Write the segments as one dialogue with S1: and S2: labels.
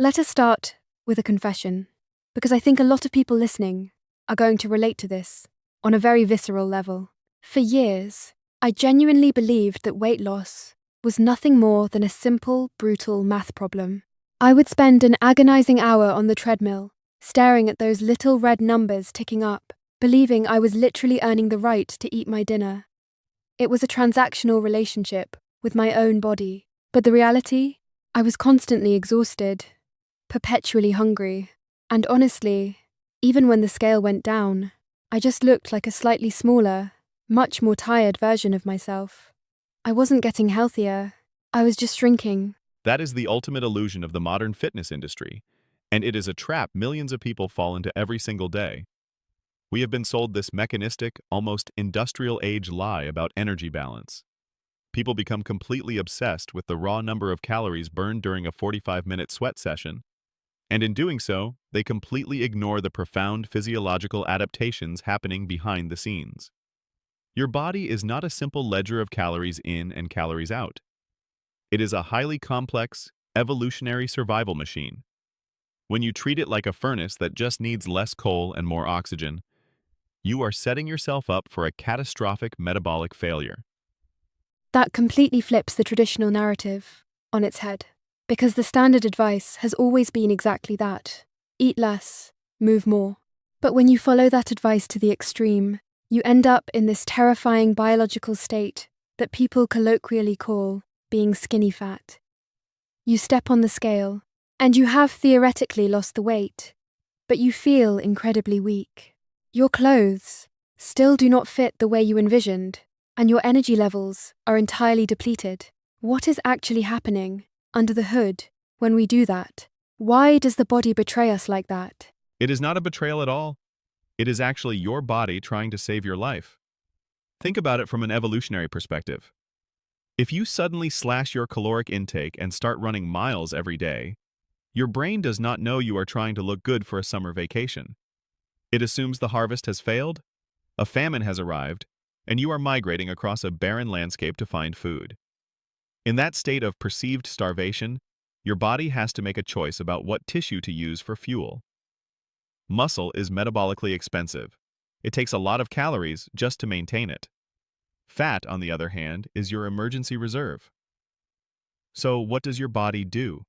S1: Let us start with a confession, because I think a lot of people listening are going to relate to this on a very visceral level. For years, I genuinely believed that weight loss was nothing more than a simple, brutal math problem. I would spend an agonizing hour on the treadmill, staring at those little red numbers ticking up, believing I was literally earning the right to eat my dinner. It was a transactional relationship with my own body, but the reality? I was constantly exhausted, perpetually hungry, and honestly, even when the scale went down, I just looked like a slightly smaller, much more tired version of myself. I wasn't getting healthier, I was just shrinking.
S2: That is the ultimate illusion of the modern fitness industry, and it is a trap millions of people fall into every single day. We have been sold this mechanistic, almost industrial-age lie about energy balance. People become completely obsessed with the raw number of calories burned during a 45-minute sweat session, and in doing so, they completely ignore the profound physiological adaptations happening behind the scenes. Your body is not a simple ledger of calories in and calories out. It is a highly complex, evolutionary survival machine. When you treat it like a furnace that just needs less coal and more oxygen, you are setting yourself up for a catastrophic metabolic failure.
S1: That completely flips the traditional narrative on its head, because the standard advice has always been exactly that: eat less, move more. But when you follow that advice to the extreme, you end up in this terrifying biological state that people colloquially call being skinny fat. You step on the scale, and you have theoretically lost the weight, but you feel incredibly weak. Your clothes still do not fit the way you envisioned, and your energy levels are entirely depleted. What is actually happening under the hood when we do that? Why does the body betray us like that?
S2: It is not a betrayal at all. It is actually your body trying to save your life. Think about it from an evolutionary perspective. If you suddenly slash your caloric intake and start running miles every day, your brain does not know you are trying to look good for a summer vacation. It assumes the harvest has failed, a famine has arrived, and you are migrating across a barren landscape to find food. In that state of perceived starvation, your body has to make a choice about what tissue to use for fuel. Muscle is metabolically expensive. It takes a lot of calories just to maintain it. Fat, on the other hand, is your emergency reserve. So what does your body do?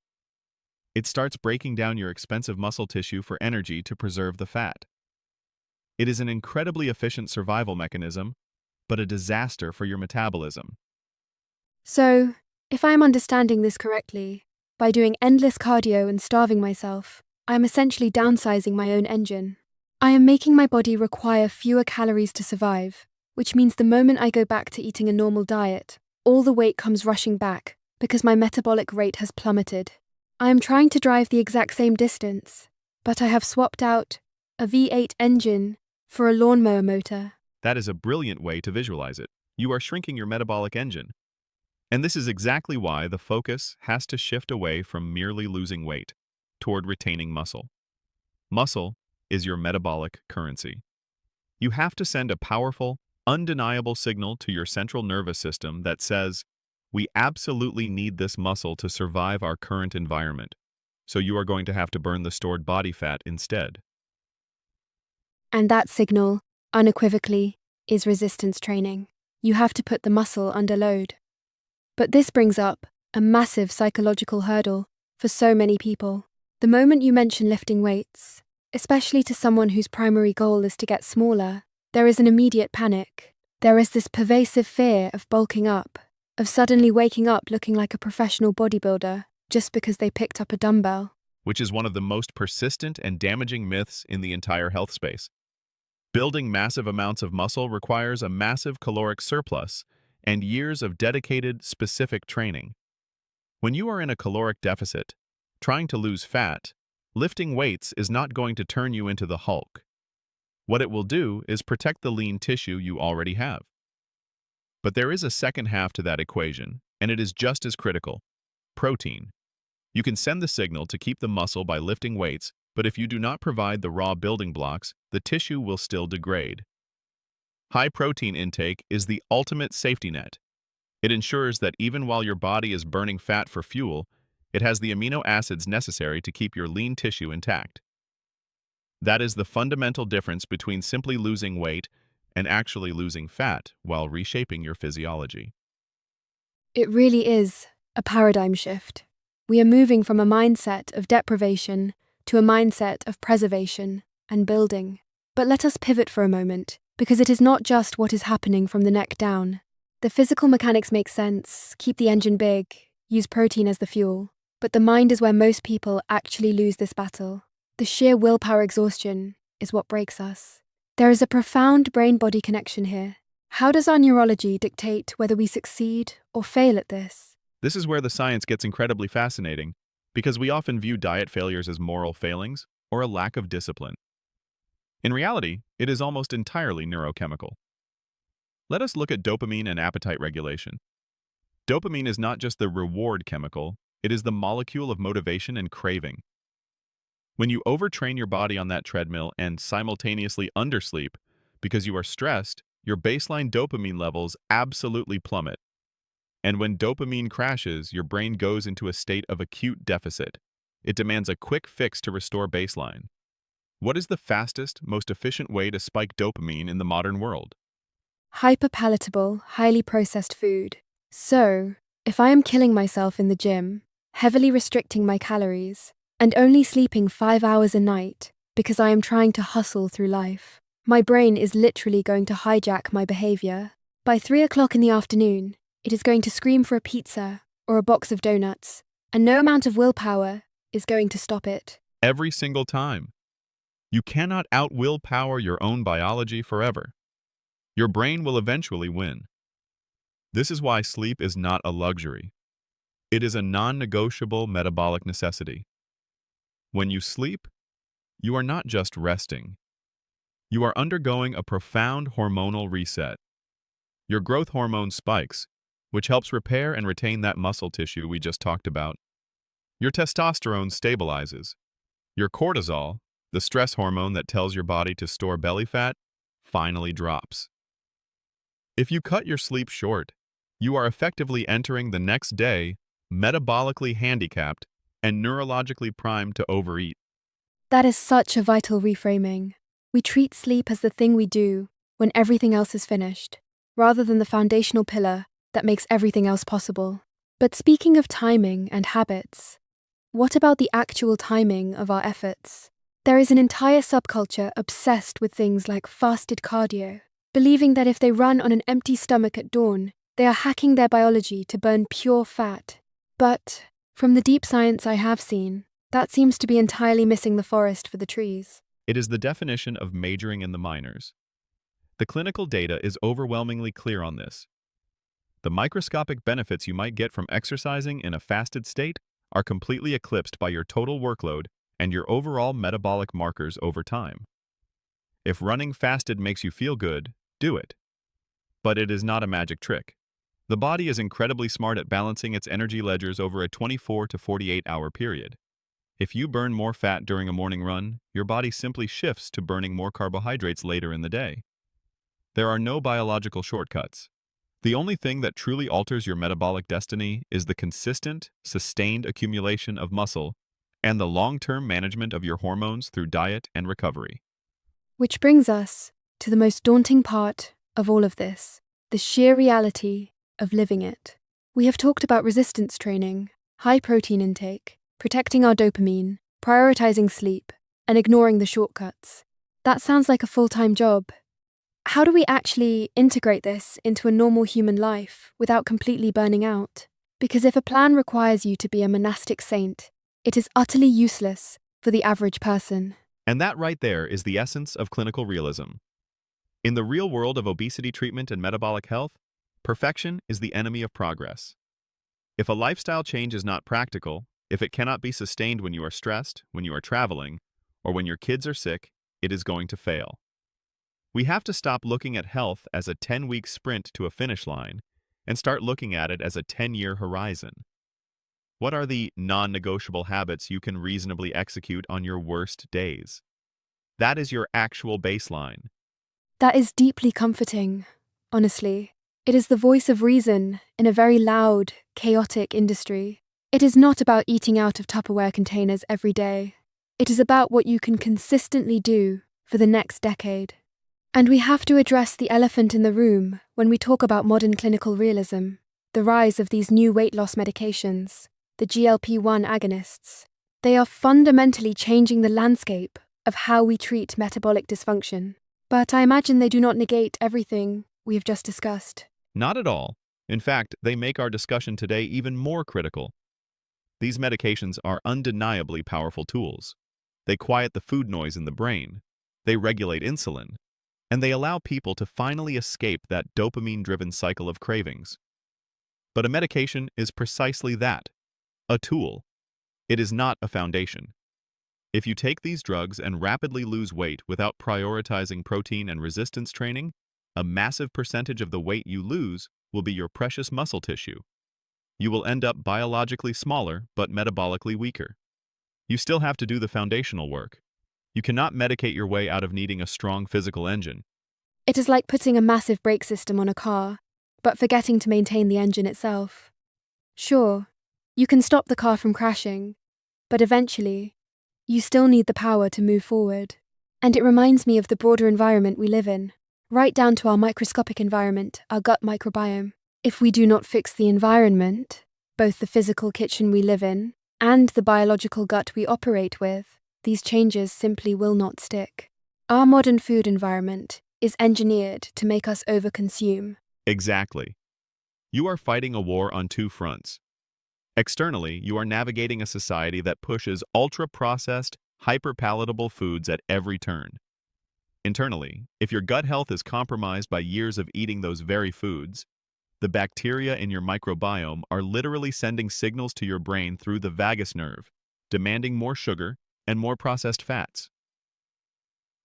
S2: It starts breaking down your expensive muscle tissue for energy to preserve the fat. It is an incredibly efficient survival mechanism, but a disaster for your metabolism.
S1: So, if I am understanding this correctly, by doing endless cardio and starving myself, I am essentially downsizing my own engine. I am making my body require fewer calories to survive, which means the moment I go back to eating a normal diet, all the weight comes rushing back because my metabolic rate has plummeted. I am trying to drive the exact same distance, but I have swapped out a V8 engine for a lawnmower motor.
S2: That is a brilliant way to visualize it. You are shrinking your metabolic engine. And this is exactly why the focus has to shift away from merely losing weight toward retaining muscle. Muscle is your metabolic currency. You have to send a powerful, undeniable signal to your central nervous system that says, we absolutely need this muscle to survive our current environment, so you are going to have to burn the stored body fat instead.
S1: And that signal, unequivocally, is resistance training. You have to put the muscle under load. But this brings up a massive psychological hurdle for so many people. The moment you mention lifting weights, especially to someone whose primary goal is to get smaller, there is an immediate panic. There is this pervasive fear of bulking up, of suddenly waking up looking like a professional bodybuilder just because they picked up a dumbbell.
S2: Which is one of the most persistent and damaging myths in the entire health space. Building massive amounts of muscle requires a massive caloric surplus and years of dedicated, specific training. When you are in a caloric deficit, trying to lose fat, lifting weights is not going to turn you into the Hulk. What it will do is protect the lean tissue you already have. But there is a second half to that equation, and it is just as critical: protein. You can send the signal to keep the muscle by lifting weights, but if you do not provide the raw building blocks, the tissue will still degrade. High protein intake is the ultimate safety net. It ensures that even while your body is burning fat for fuel, It has the amino acids necessary to keep your lean tissue intact. That is the fundamental difference between simply losing weight and actually losing fat while reshaping your physiology.
S1: It really is a paradigm shift. We are moving from a mindset of deprivation to a mindset of preservation and building. But let us pivot for a moment, because it is not just what is happening from the neck down. The physical mechanics make sense: keep the engine big, use protein as the fuel. But the mind is where most people actually lose this battle. The sheer willpower exhaustion is what breaks us. There is a profound brain-body connection here. How does our neurology dictate whether we succeed or fail at this?
S2: This is where the science gets incredibly fascinating, because we often view diet failures as moral failings or a lack of discipline. In reality, it is almost entirely neurochemical. Let us look at dopamine and appetite regulation. Dopamine is not just the reward chemical, it is the molecule of motivation and craving. When you overtrain your body on that treadmill and simultaneously undersleep because you are stressed, your baseline dopamine levels absolutely plummet. And when dopamine crashes, your brain goes into a state of acute deficit. It demands a quick fix to restore baseline. What is the fastest, most efficient way to spike dopamine in the modern world?
S1: Hyperpalatable, highly processed food. So, if I am killing myself in the gym, heavily restricting my calories, and only sleeping 5 hours a night because I am trying to hustle through life, my brain is literally going to hijack my behavior. By 3 o'clock in the afternoon, it is going to scream for a pizza or a box of donuts, and no amount of willpower is going to stop it.
S2: Every single time. You cannot out-willpower your own biology forever. Your brain will eventually win. This is why sleep is not a luxury. It is a non-negotiable metabolic necessity. When you sleep, you are not just resting. You are undergoing a profound hormonal reset. Your growth hormone spikes, which helps repair and retain that muscle tissue we just talked about. Your testosterone stabilizes. Your cortisol, the stress hormone that tells your body to store belly fat, finally drops. If you cut your sleep short, you are effectively entering the next day metabolically handicapped and neurologically primed to overeat.
S1: That is such a vital reframing. We treat sleep as the thing we do when everything else is finished, rather than the foundational pillar that makes everything else possible. But speaking of timing and habits, what about the actual timing of our efforts? There is an entire subculture obsessed with things like fasted cardio, believing that if they run on an empty stomach at dawn, they are hacking their biology to burn pure fat. But, from the deep science I have seen, that seems to be entirely missing the forest for the trees.
S2: It is the definition of majoring in the minors. The clinical data is overwhelmingly clear on this. The microscopic benefits you might get from exercising in a fasted state are completely eclipsed by your total workload and your overall metabolic markers over time. If running fasted makes you feel good, do it. But it is not a magic trick. The body is incredibly smart at balancing its energy ledgers over a 24 to 48-hour period. If you burn more fat during a morning run, your body simply shifts to burning more carbohydrates later in the day. There are no biological shortcuts. The only thing that truly alters your metabolic destiny is the consistent, sustained accumulation of muscle and the long-term management of your hormones through diet and recovery.
S1: Which brings us to the most daunting part of all of this, the sheer reality of living it. We have talked about resistance training, high protein intake, protecting our dopamine, prioritizing sleep, and ignoring the shortcuts. That sounds like a full-time job. How do we actually integrate this into a normal human life without completely burning out? Because if a plan requires you to be a monastic saint, it is utterly useless for the average person.
S2: And that right there is the essence of clinical realism. In the real world of obesity treatment and metabolic health, perfection is the enemy of progress. If a lifestyle change is not practical, if it cannot be sustained when you are stressed, when you are traveling, or when your kids are sick, it is going to fail. We have to stop looking at health as a 10-week sprint to a finish line and start looking at it as a 10-year horizon. What are the non-negotiable habits you can reasonably execute on your worst days? That is your actual baseline.
S1: That is deeply comforting, honestly. It is the voice of reason in a very loud, chaotic industry. It is not about eating out of Tupperware containers every day. It is about what you can consistently do for the next decade. And we have to address the elephant in the room when we talk about modern clinical realism, the rise of these new weight loss medications, the GLP-1 agonists. They are fundamentally changing the landscape of how we treat metabolic dysfunction. But I imagine they do not negate everything we have just discussed.
S2: Not at all. In fact, they make our discussion today even more critical. These medications are undeniably powerful tools. They quiet the food noise in the brain, they regulate insulin, and they allow people to finally escape that dopamine-driven cycle of cravings. But a medication is precisely that, a tool. It is not a foundation. If you take these drugs and rapidly lose weight without prioritizing protein and resistance training, a massive percentage of the weight you lose will be your precious muscle tissue. You will end up biologically smaller but metabolically weaker. You still have to do the foundational work. You cannot medicate your way out of needing a strong physical engine.
S1: It is like putting a massive brake system on a car, but forgetting to maintain the engine itself. Sure, you can stop the car from crashing, but eventually, you still need the power to move forward. And it reminds me of the broader environment we live in, right down to our microscopic environment, our gut microbiome. If we do not fix the environment, both the physical kitchen we live in and the biological gut we operate with, these changes simply will not stick. Our modern food environment is engineered to make us overconsume.
S2: Exactly. You are fighting a war on two fronts. Externally, you are navigating a society that pushes ultra-processed, hyper-palatable foods at every turn. Internally, if your gut health is compromised by years of eating those very foods, the bacteria in your microbiome are literally sending signals to your brain through the vagus nerve, demanding more sugar and more processed fats.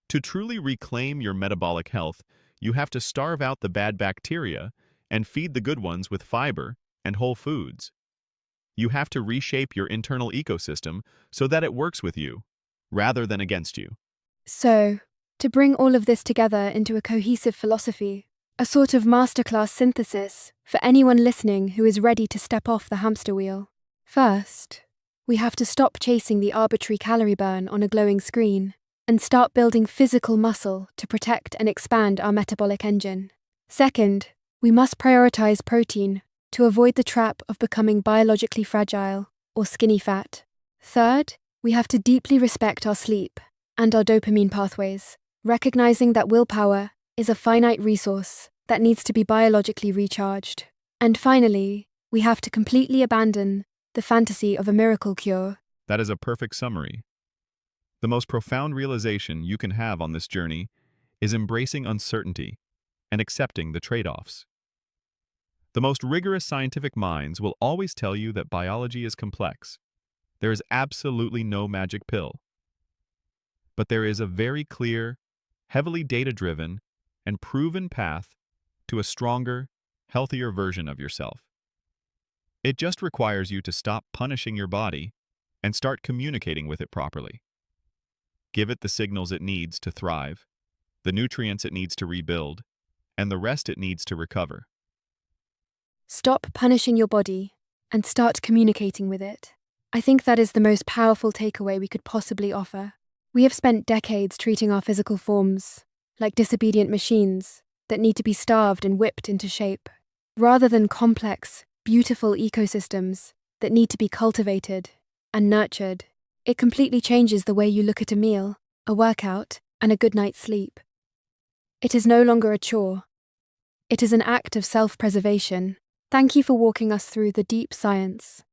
S2: To truly reclaim your metabolic health, you have to starve out the bad bacteria and feed the good ones with fiber and whole foods. You have to reshape your internal ecosystem so that it works with you, rather than against you.
S1: So, to bring all of this together into a cohesive philosophy, a sort of masterclass synthesis for anyone listening who is ready to step off the hamster wheel. First, we have to stop chasing the arbitrary calorie burn on a glowing screen and start building physical muscle to protect and expand our metabolic engine. Second, we must prioritize protein to avoid the trap of becoming biologically fragile or skinny fat. Third, we have to deeply respect our sleep and our dopamine pathways, recognizing that willpower is a finite resource that needs to be biologically recharged. And finally, we have to completely abandon the fantasy of a miracle cure.
S2: That is a perfect summary. The most profound realization you can have on this journey is embracing uncertainty and accepting the trade-offs. The most rigorous scientific minds will always tell you that biology is complex. There is absolutely no magic pill. But there is a very clear, heavily data-driven, and proven path to a stronger, healthier version of yourself. It just requires you to stop punishing your body and start communicating with it properly. Give it the signals it needs to thrive, the nutrients it needs to rebuild, and the rest it needs to recover.
S1: Stop punishing your body and start communicating with it. I think that is the most powerful takeaway we could possibly offer. We have spent decades treating our physical forms like disobedient machines that need to be starved and whipped into shape, rather than complex, beautiful ecosystems that need to be cultivated and nurtured. It completely changes the way you look at a meal, a workout, and a good night's sleep. It is no longer a chore. It is an act of self-preservation. Thank you for walking us through the deep science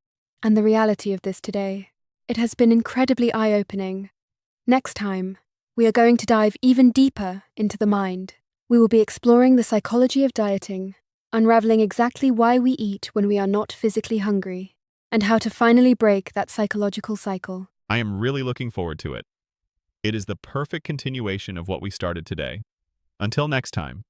S1: and the reality of this today. It has been incredibly eye-opening. Next time, we are going to dive even deeper into the mind. We will be exploring the psychology of dieting, unraveling exactly why we eat when we are not physically hungry, and how to finally break that psychological cycle.
S2: I am really looking forward to it. It is the perfect continuation of what we started today. Until next time.